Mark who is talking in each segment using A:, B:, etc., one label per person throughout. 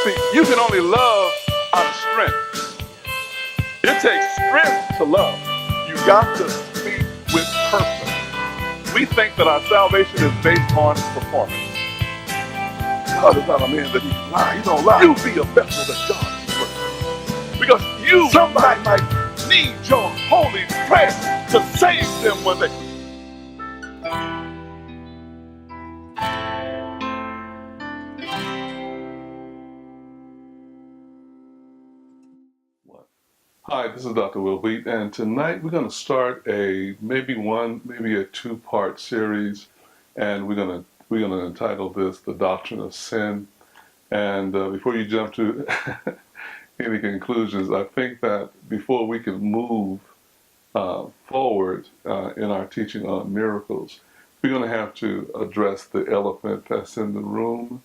A: See, you can only love out of strength. It takes strength to love. You got to speak with purpose. We think that our salvation is based on performance. God is not a man that he can lie. He don't lie. You be a vessel that God can work. Because somebody might need your holy prayer to save them when they... Hi, this is Dr. Will Wheat, and tonight we're going to start maybe a two-part series, and we're going to entitle this "The Doctrine of Sin." And before you jump to any conclusions, I think that before we can move forward in our teaching on miracles, we're going to have to address the elephant that's in the room.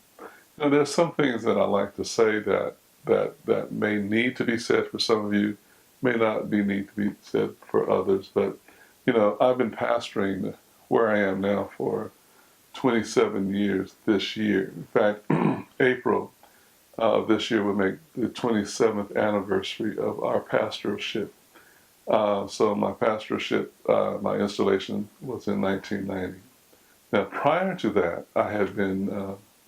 A: You know, there's some things that I like to say that may need to be said for some of you, may not need to be said for others. But, you know, I've been pastoring where I am now for 27 years this year. In fact, April of this year will make the 27th anniversary of our pastorship. So my pastorship, my installation was in 1990. Now, prior to that, I had been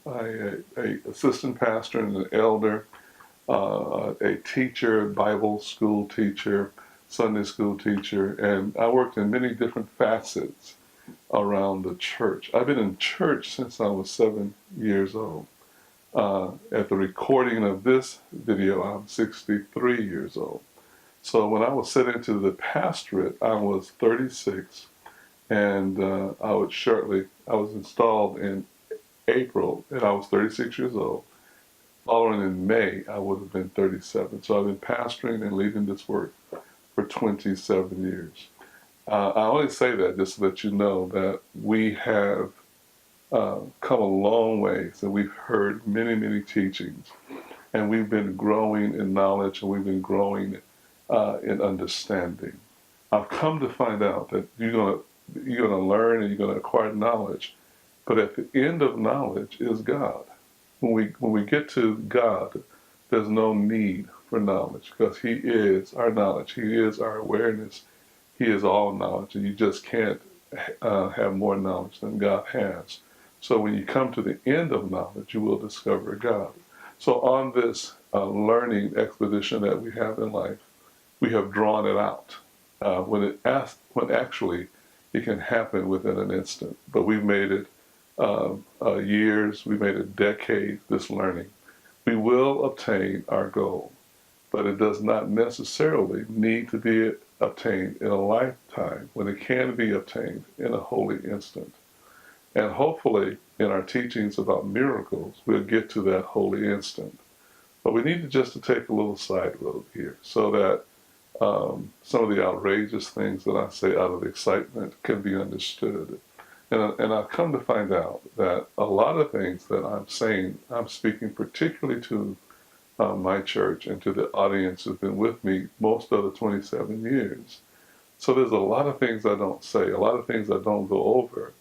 A: a assistant pastor and an elder, a teacher, Bible school teacher, Sunday school teacher, and I worked in many different facets around the church. I've been in church since I was 7 years old. At the recording of this video, I'm 63 years old. So when I was set into the pastorate, I was 36, and I was installed in April, and I was 36 years old. Following in May, I would have been 37. So I've been pastoring and leading this work for 27 years. I only say that just to let you know that we have come a long ways, and we've heard many, many teachings, and we've been growing in knowledge, and we've been growing in understanding. I've come to find out that you're gonna learn and you're gonna acquire knowledge, but at the end of knowledge is God. When we get to God, there's no need for knowledge, because He is our knowledge. He is our awareness. He is all knowledge, and you just can't have more knowledge than God has. So when you come to the end of knowledge, you will discover God. So on this learning expedition that we have in life, we have drawn it out. When actually it can happen within an instant. But we've made it years, we made it decades, this learning. We will obtain our goal, but it does not necessarily need to be obtained in a lifetime, when it can be obtained in a holy instant. And hopefully in our teachings about miracles, we'll get to that holy instant. But we need to take a little side road here, so that some of the outrageous things that I say out of excitement can be understood. And I've come to find out that a lot of things that I'm saying, I'm speaking particularly to my church and to the audience who's been with me most of the 27 years. So there's a lot of things I don't say, a lot of things I don't go over,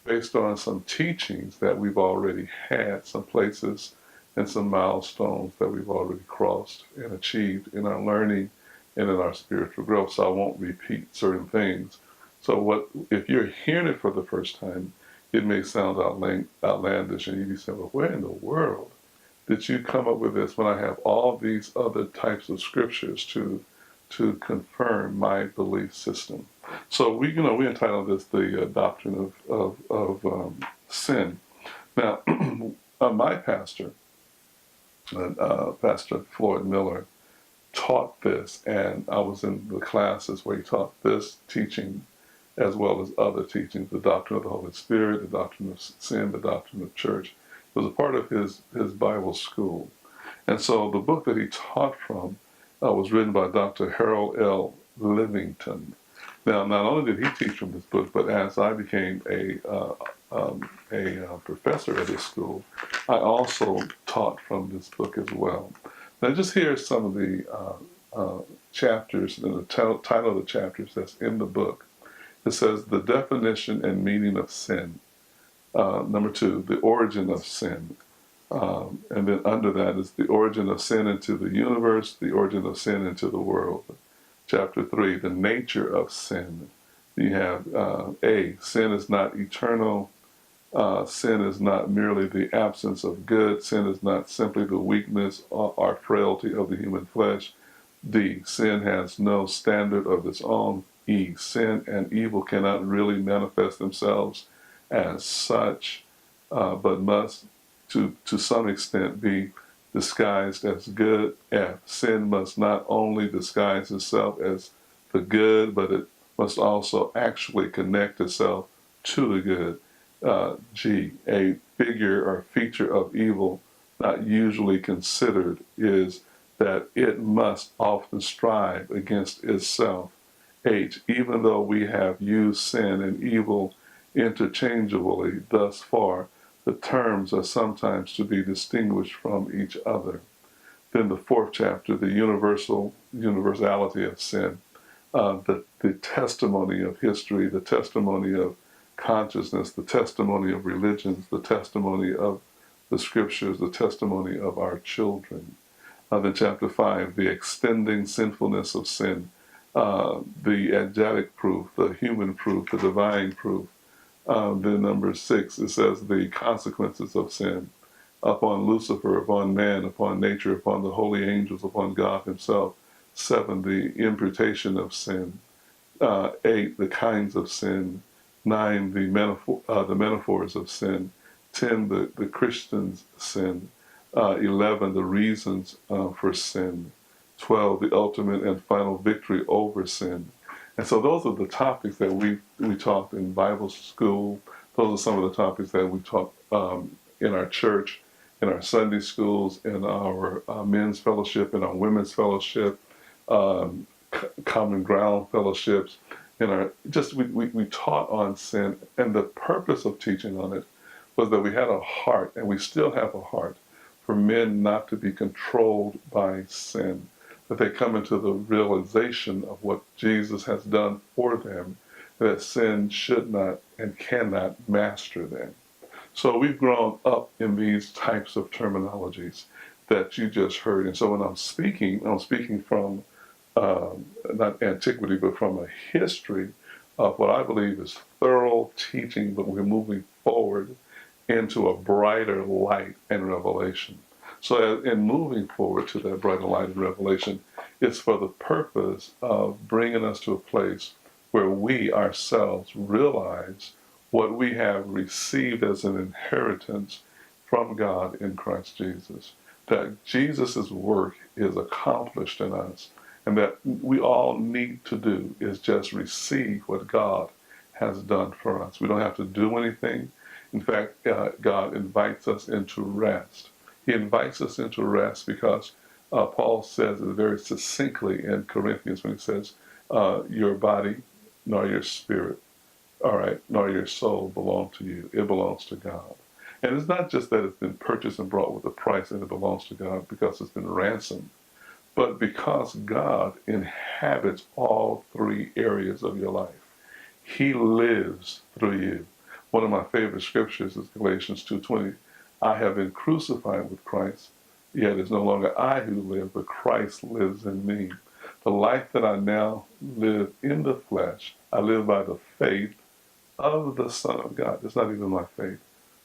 A: based on some teachings that we've already had, some places and some milestones that we've already crossed and achieved in our learning and in our spiritual growth. So I won't repeat certain things. So if you're hearing it for the first time, it may sound outlandish, and you'd be saying, well, where in the world did you come up with this when I have all these other types of scriptures to confirm my belief system? So we entitled this the Doctrine of Sin. Now, my pastor, Pastor Floyd Miller, taught this, and I was in the classes where he taught this teaching as well as other teachings, the doctrine of the Holy Spirit, the doctrine of sin, the doctrine of church. It was a part of his Bible school. And so the book that he taught from was written by Dr. Harold L. Livington. Now, not only did he teach from this book, but as I became a professor at his school, I also taught from this book as well. Now, just here are some of the chapters, and the title of the chapters that's in the book. It says, the definition and meaning of sin. Number 2, the origin of sin. And then under that is the origin of sin into the universe, the origin of sin into the world. Chapter 3, the nature of sin. You have sin is not eternal. Sin is not merely the absence of good. Sin is not simply the weakness or frailty of the human flesh. D, sin has no standard of its own. E, sin and evil cannot really manifest themselves as such, but must, to some extent, be disguised as good. F, sin must not only disguise itself as the good, but it must also actually connect itself to the good. G, a figure or feature of evil not usually considered is that it must often strive against itself. H, even though we have used sin and evil interchangeably thus far, the terms are sometimes to be distinguished from each other. Then the fourth chapter, the universality of sin, the testimony of history, the testimony of consciousness, the testimony of religions, the testimony of the scriptures, the testimony of our children. Then chapter 5, the extending sinfulness of sin, the angelic proof, the human proof, the divine proof. Then number 6, it says the consequences of sin upon Lucifer, upon man, upon nature, upon the holy angels, upon God himself. 7, the imputation of sin. 8, the kinds of sin. 9, the metaphors of sin. 10, the Christian's sin. 11, the reasons for sin. 12, the ultimate and final victory over sin. And so those are the topics that we talked in Bible school. Those are some of the topics that we taught in our church, in our Sunday schools, in our men's fellowship, in our women's fellowship, common ground fellowships. We taught on sin, and the purpose of teaching on it was that we had a heart, and we still have a heart, for men not to be controlled by sin, that they come into the realization of what Jesus has done for them, that sin should not and cannot master them. So we've grown up in these types of terminologies that you just heard. And so when I'm speaking from not antiquity, but from a history of what I believe is thorough teaching, but we're moving forward into a brighter light and revelation. So in moving forward to that brighter light and revelation, it's for the purpose of bringing us to a place where we ourselves realize what we have received as an inheritance from God in Christ Jesus. That Jesus' work is accomplished in us, and that we all need to do is just receive what God has done for us. We don't have to do anything. In fact, God invites us into rest. He invites us into rest because Paul says it very succinctly in Corinthians when he says, your body nor your spirit, all right, nor your soul belong to you. It belongs to God. And it's not just that it's been purchased and brought with a price and it belongs to God because it's been ransomed, but because God inhabits all three areas of your life. He lives through you. One of my favorite scriptures is Galatians 2:20. I have been crucified with Christ, yet it's no longer I who live, but Christ lives in me. The life that I now live in the flesh, I live by the faith of the Son of God. It's not even my faith,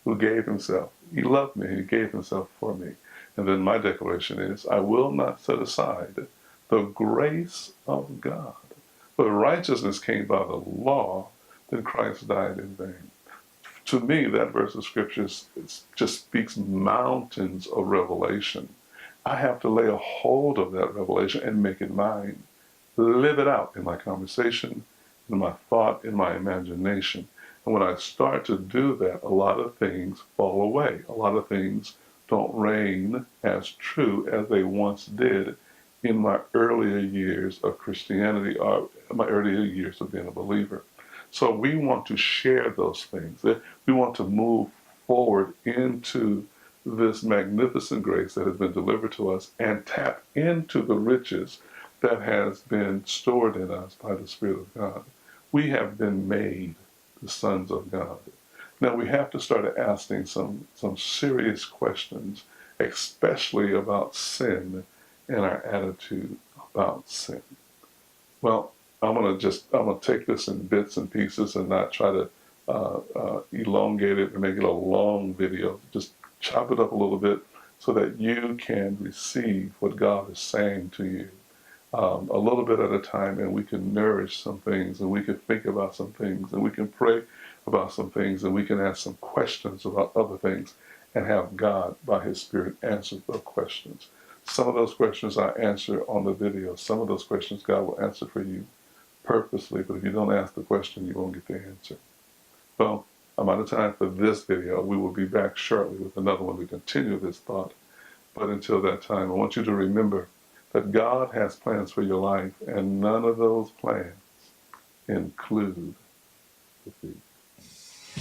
A: who gave himself. He loved me, he gave himself for me. And then my declaration is, I will not set aside the grace of God. But righteousness came by the law, then Christ died in vain. To me, that verse of scripture just speaks mountains of revelation. I have to lay a hold of that revelation and make it mine. Live it out in my conversation, in my thought, in my imagination. And when I start to do that, a lot of things fall away. A lot of things don't reign as true as they once did in my earlier years of Christianity or my earlier years of being a believer. So we want to share those things. We want to move forward into this magnificent grace that has been delivered to us and tap into the riches that has been stored in us by the Spirit of God. We have been made the sons of God. Now we have to start asking some serious questions, especially about sin and our attitude about sin. Well, I'm gonna take this in bits and pieces and not try to elongate it and make it a long video. Just chop it up a little bit so that you can receive what God is saying to you a little bit at a time, and we can nourish some things, and we can think about some things, and we can pray about some things, and we can ask some questions about other things, and have God, by His Spirit, answer those questions. Some of those questions I answer on the video. Some of those questions God will answer for you purposely, but if you don't ask the question, you won't get the answer. Well, I'm out of time for this video. We will be back shortly with another one to continue this thought. But until that time, I want you to remember that God has plans for your life, and none of those plans include defeat.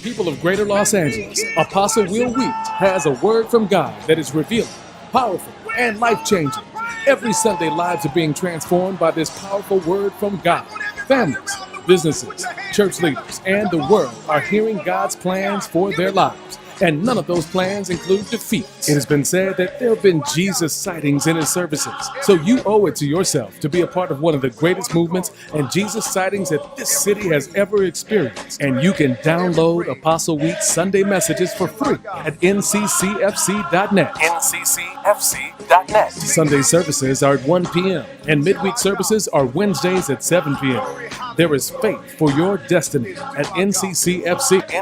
B: People of Greater Los Angeles, Apostle Will Wheat has a word from God that is revealing, powerful, and life-changing. Every Sunday, lives are being transformed by this powerful word from God. Families, businesses, church leaders, and the world are hearing God's plans for their lives. And none of those plans include defeat. It has been said that there have been Jesus sightings in His services. So you owe it to yourself to be a part of one of the greatest movements and Jesus sightings that this city has ever experienced. And you can download Apostle Wheat's Sunday messages for free at nccfc.net. nccfc.net. Sunday services are at 1 p.m. and midweek services are Wednesdays at 7 p.m. There is faith for your destiny at nccfc.net.